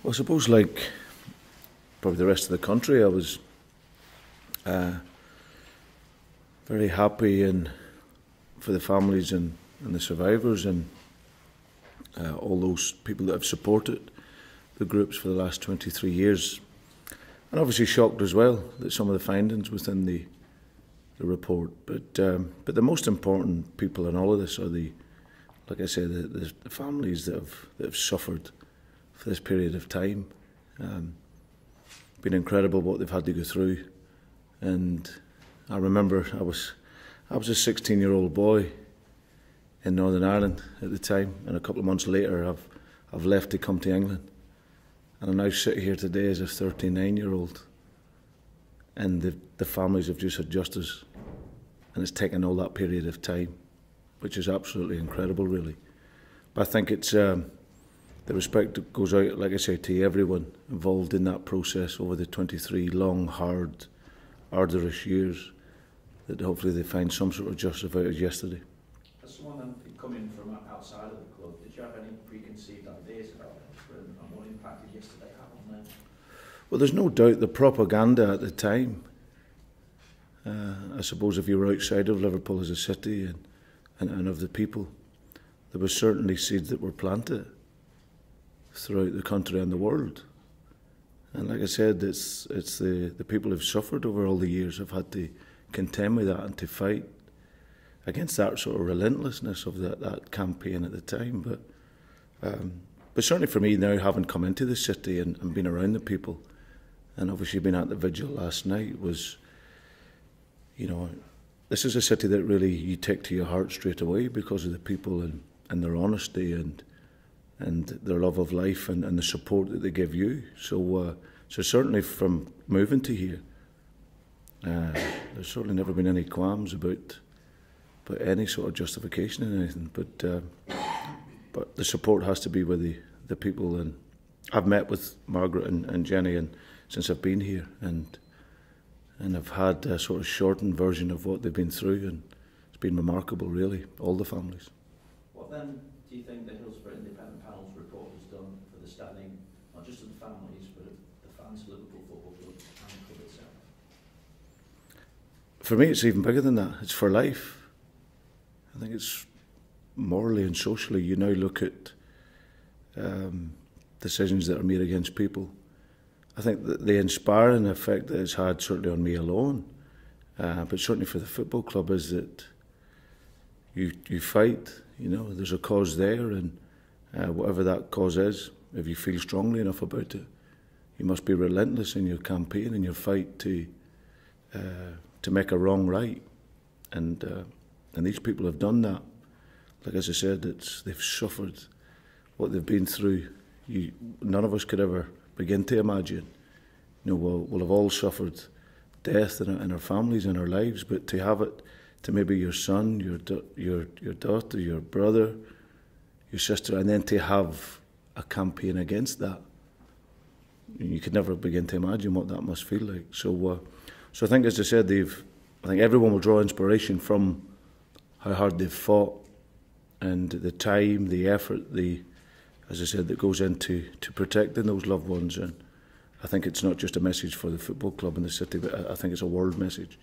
Well, I suppose, like probably the rest of the country, I was very happy and for the families and the survivors and all those people that have supported the groups for the last 23 years. And obviously shocked as well that some of the findings within the report. But the most important people in all of this are like I say, the families that have suffered for this period of time. Been incredible what they've had to go through. And I remember I was a 16-year-old boy in Northern Ireland at the time, and a couple of months later I've left to come to England. And I now sit here today as a 39-year-old, and the families have just had justice, and it's taken all that period of time, which is absolutely incredible, really. But I think it's the respect that goes out, like I say, to everyone involved in that process over the 23 long, hard, arduous years, that hopefully they find some sort of justice out of yesterday. As someone coming from outside of the club, did you have any preconceived ideas about Hillsborough and what impact did yesterday have on them? Well, there's no doubt the propaganda at the time. I suppose if you were outside of Liverpool as a city and of the people, there were certainly seeds that were planted throughout the country and the world. And like I said, it's the people who've suffered over all the years have had to contend with that and to fight against that sort of relentlessness of that campaign at the time. But certainly for me now, having come into the city and been around the people, and obviously being at the vigil last night, was, you know, this is a city that really you take to your heart straight away because of the people and their honesty and their love of life and the support that they give you. So certainly from moving to here, there's certainly never been any qualms about any sort of justification in anything. But the support has to be with the people. And I've met with Margaret and Jenny since I've been here, and I've had a sort of shortened version of what they've been through, and it's been remarkable, really, all the families. What then do you think the Hillsborough Independent Panel's report has done for the standing, not just of the families, but of the fans of Liverpool Football Club and the club itself? For me, it's even bigger than that. It's for life. I think it's morally and socially. You now look at decisions that are made against people. I think that the inspiring effect that it's had, certainly on me alone, but certainly for the football club, is that you fight. You know, there's a cause there, and whatever that cause is, if you feel strongly enough about it, you must be relentless in your campaign and your fight to make a wrong right. And these people have done that. Like as I said, they've suffered what they've been through. None of us could ever begin to imagine. You know, we'll have all suffered death in our families and our lives, but to have it to maybe your son, your daughter, your brother, your sister, and then to have a campaign against that, you could never begin to imagine what that must feel like. So I think, as I said, I think everyone will draw inspiration from how hard they've fought and the time, the effort, as I said, that goes into protecting those loved ones. And I think it's not just a message for the football club in the city, but I think it's a world message.